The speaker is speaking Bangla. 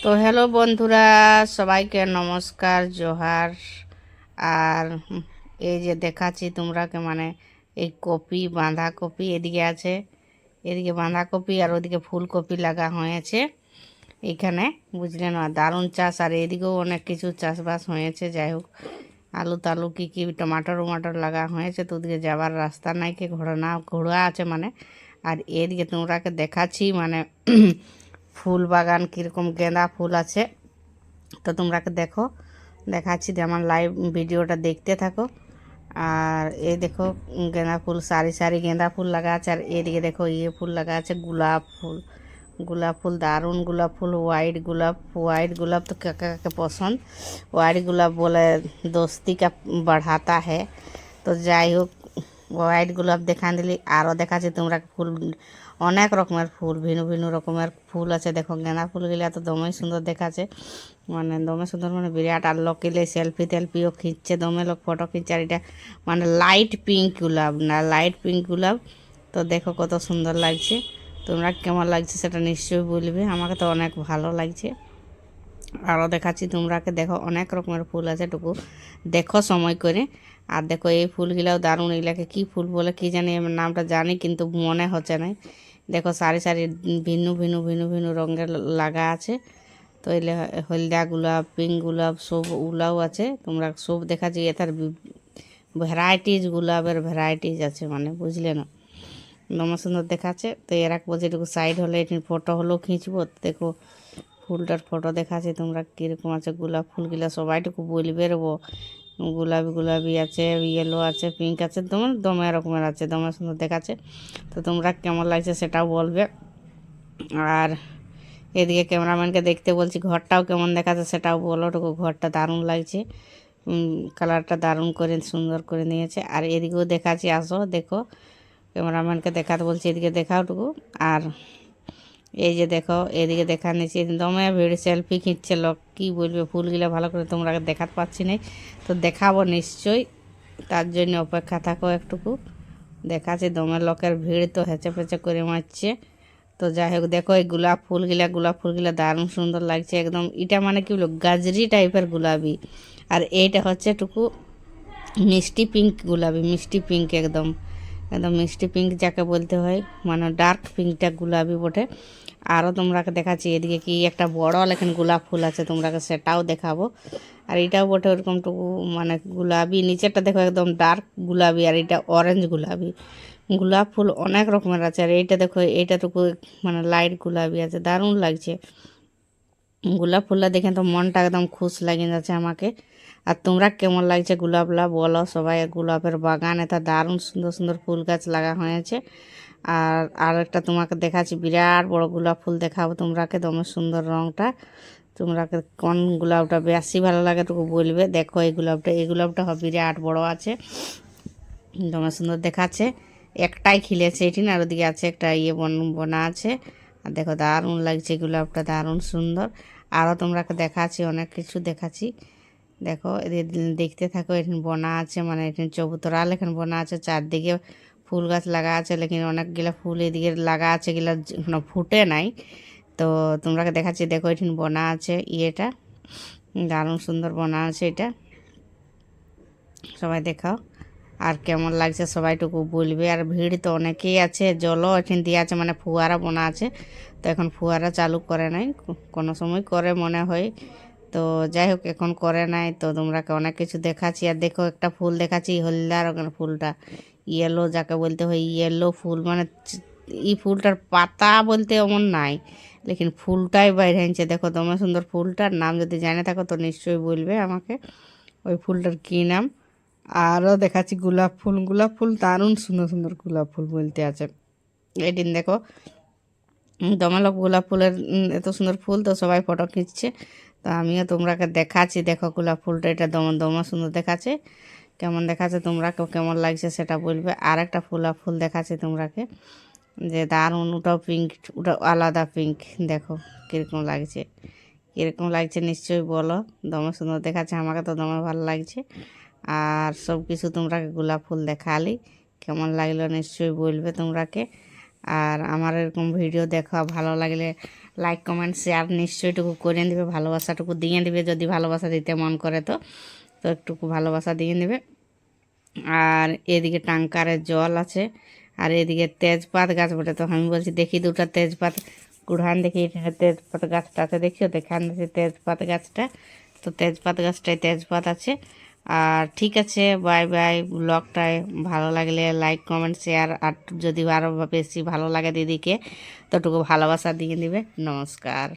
তো হ্যালো বন্ধুরা, সবাইকে নমস্কার, জোহার। আর এই যে দেখাচ্ছি তোমরাকে, মানে এই কপি, বাঁধাকপি এদিকে আছে, এদিকে বাঁধাকপি আর ওদিকে ফুলকপি লাগা হয়েছে এখানে, বুঝলেন? আর দারুণ চাষ। আর এদিকেও অনেক কিছু চাষবাস হয়েছে। যাই হোক, আলু টালু কী কী টমাটোর উমাটোর লাগা হয়েছে। তো ওদিকে যাবার রাস্তা নাই, কি ঘোড়া আছে মানে। আর এদিকে তোমরাকে দেখাচ্ছি মানে ফুল বাগান কীরকম গেঁদা ফুল আছে। তো তোমরাকে দেখাচ্ছি যে আমার লাইভ ভিডিওটা দেখতে থাকো। আর এই দেখো গেঁদা ফুল, সারি সারি গেঁদা ফুল লাগা আছে। আর এদিকে দেখো ফুল লাগা আছে, গোলাপ ফুল। গোলাপ ফুল, দারুণ গোলাপ ফুল, হোয়াইট গোলাপ। হোয়াইট গোলাপ তো কাকে কাকে পছন্দ। হোয়াইট গোলাপ বলে दोस्ती का बढ़ाता है। তো যাই হোক, হোয়াইট গোলাপ দেখা দিলি। আরও দেখাচ্ছি তোমরা ফুল, অনেক রকমের ফুল, ভিন্ন ভিন্ন রকমের ফুল আছে। দেখো গেঁদা ফুলগুলা তো দমে সুন্দর দেখাচ্ছে, মানে দমে সুন্দর, মানে বিরাট। আর লোক এলে সেলফি টেলফিও খিঁচছে, দমে লোক ফটো খিঁচছে। আর এটা মানে লাইট পিঙ্ক গোলাপ, না লাইট পিঙ্ক গোলাপ। তো দেখো কত সুন্দর লাগছে। তোমরা কেমন লাগছে সেটা নিশ্চয়ই বলবে, আমাকে তো অনেক ভালো লাগছে। আরও দেখাচ্ছি তোমরাকে, দেখো অনেক রকমের ফুল আছে, টুকু দেখো সময় করে। আর দেখো এই ফুলগুলাও দারুণ। এগুলাকে কী ফুল বলে কি জানি, আমি নামটা জানি কিন্তু মনে হচ্ছে না। দেখো সারি সারি ভিন্ন ভিন্ন ভিন্ন ভিন্ন রঙের লাগা আছে। তো এলে হলদা গোলাপ, পিঙ্ক গোলাপ সব ওগুলাও আছে। তোমরা সব দেখাচ্ছি, এটার ভ্যারাইটিজ, গোলাপের ভ্যারাইটিজ আছে, মানে বুঝলে না। দমে সুন্দর দেখাচ্ছে। তো এরা বলছে এটুকু সাইড হলে এটি ফটো হলেও খিঁচবো। দেখো ফুলটার ফটো দেখাচ্ছে তোমরা কীরকম আছে। গোলাপ ফুলগুলা সবাইটুকু বলবে রবো, গোলাপি গোলাপি আছে, ইয়েলো আছে, পিঙ্ক আছে, দমে দমে রকমের আছে, দমে সুন্দর দেখাচ্ছে। তো তোমরা কেমন লাগছে সেটাও বলবে। আর এদিকে ক্যামেরাম্যানকে দেখতে বলছি, ঘরটাও কেমন দেখাচ্ছে সেটাও বলো টুকু। ঘরটা দারুণ লাগছে, কালারটা দারুণ করে সুন্দর করে নিয়েছে। আর এদিকেও দেখাচ্ছি, আসো দেখো। ক্যামেরাম্যানকে দেখাতে বলছি, এদিকে দেখাও টুকু। আর এই যে দেখো এদিকে দেখা নিচ্ছি, দমে ভিড়, সেলফি খিঁচছে লোক, কী বলবে। ফুলগুলো ভালো করে তোমরা দেখাতে পাচ্ছি না, তো দেখাবো নিশ্চয়ই, তার জন্য অপেক্ষা থাকো একটুকু। দেখাচ্ছি, দমে লোকের ভিড় তো হেঁচে পেঁচে করে মারছে। তো যাই হোক, দেখো এই গোলাপ ফুলগুলা দারুণ সুন্দর লাগছে একদম। এটা মানে কি বলবো, গাজরি টাইপের গোলাপি। আর এইটা হচ্ছে টুকু মিষ্টি পিঙ্ক গোলাপি, মিষ্টি পিঙ্ক একদম, একদম মিষ্টি পিঙ্ক যাকে বলতে হয়, মানে ডার্ক পিঙ্কটা গোলাপি বটে। আরও তোমরাকে দেখাচ্ছি, এদিকে কি একটা বড় লেখেন গোলাপ ফুল আছে, তোমরাকে সেটাও দেখাবো। আর এটাও বটে ওরকমটুকু, মানে গোলাপি, নিচেরটা দেখো একদম ডার্ক গোলাপি, আর এটা অরেঞ্জ গোলাপি। গোলাপ ফুল অনেক রকমের আছে। আর এইটা দেখো, এইটাটুকু মানে লাইট গোলাপি আছে, দারুণ লাগছে। গোলাপ ফুলটা দেখে তো মনটা একদম খুশ লাগে যাচ্ছে আমাকে। আর তোমরা কেমন লাগছে গোলাপলা বলো সবাই। গোলাপের বাগান, এটা দারুণ সুন্দর সুন্দর ফুল গাছ লাগা হয়েছে। আর একটা তোমাকে দেখাচ্ছি, বিরাট বড় গোলাপ ফুল দেখাবো তোমরাকে, দমে সুন্দর রঙটা। তোমরাকে কোন গোলাপটা বেশি ভালো লাগে তোকে বলবে। দেখো এই গোলাপটা বিরাট বড় আছে, দমে সুন্দর দেখাচ্ছে। একটাই খিলেছে এটি, আর ওদিকে আছে একটা বোনা আছে। আর দেখো দারুণ লাগছে গোলাপটা, দারুণ সুন্দর। আরও তোমরাকে দেখাচ্ছি, অনেক কিছু দেখাচ্ছি। দেখো দেখতে থাকো। এখানে বোনা আছে, মানে এখানে চবুতরাল এখানে বোনা আছে, চারদিকে ফুল গাছ লাগা আছে। লেকিন অনেকগুলা ফুল এদিকে লাগা আছে, এগুলা এখনো ফুটে নাই। তো তোমরাকে দেখাচ্ছি, দেখো এখানে বোনা আছে, ইয়েটা দারুণ সুন্দর বোনা আছে এটা। সবাই দেখাও আর কেমন লাগছে সবাইটুকু বলবে। আর ভিড় তো অনেকেই আছে, জলও এখানে দিয়ে আছে, মানে ফুয়ারা বোনা আছে। তো এখন ফুয়ারা চালু করে নাই, কোনো সময় করে মনে হয়। তো যাই হোক, এখন করে নাই। তো তোমরাকে অনেক কিছু দেখাচ্ছি। আর দেখো একটা ফুল দেখাচ্ছি, হলদা রঙের ফুলটা, ইয়েলো যাকে বলতে হয়, ইয়েলো ফুল। মানে এই ফুলটার পাতা বলতে এমন নাই, লেকিন ফুলটাই বাইরে আনছে। দেখো দমে সুন্দর ফুলটার নাম যদি জানে থাকো তো নিশ্চয়ই বলবে আমাকে, ওই ফুলটার কী নাম। আরও দেখাচ্ছি গোলাপ ফুল দারুণ সুন্দর সুন্দর গোলাপ ফুল বলতে আছে। এদিন দেখো দমে লোক গোলাপ ফুলের এত সুন্দর ফুল, তো সবাই ফটো খিঁচছে। তো আমিও তোমরাকে দেখাচ্ছি, দেখো গোলাপ ফুলটা, এটা দমে সুন্দর দেখাচ্ছে। কেমন দেখাচ্ছে তোমরাকেও কেমন লাগছে সেটা বলবে। আর একটা ফুল দেখাচ্ছে তোমরাকে, যে দারুণ, ওটাও পিঙ্ক, ওটা আলাদা পিঙ্ক। দেখো কীরকম লাগছে, কীরকম লাগছে নিশ্চয়ই বলো। দমে সুন্দর দেখাচ্ছে, আমাকে তো দমে ভালো লাগছে। আর সব কিছু তোমরাকে গোলাপ ফুল দেখালি, কেমন লাগলো নিশ্চয়ই বলবে তোমরাকে। আর আমার এরকম ভিডিও দেখা ভালো লাগলে লাইক কমেন্ট শেয়ার নিশ্চয়ইটুকু করে দিবে, ভালোবাসাটুকু দিয়ে দিবে। যদি ভালোবাসা দিতে মন করে তো একটুকু ভালোবাসা দিয়ে দিবে। আর এদিকে টাঙ্কারের জল আছে, আর এদিকে তেজপাত গাছ বটে। তো আমি বলছি দেখি দুটা তেজপাত কুড়ান, দেখি এখানে তেজপাত গাছটা আছে, দেখিও দেখান আছে তেজপাত গাছটা। তো তেজপাত গাছটায় তেজপাত আছে। আর ঠিক আছে, বাই বাই। ব্লগটায় ভালো লাগলে লাইক কমেন্ট শেয়ার, আর যদি আরও বেশি ভালো লাগে দিদিকে ততটুকু ভালোবাসা দিয়ে দিবে। নমস্কার।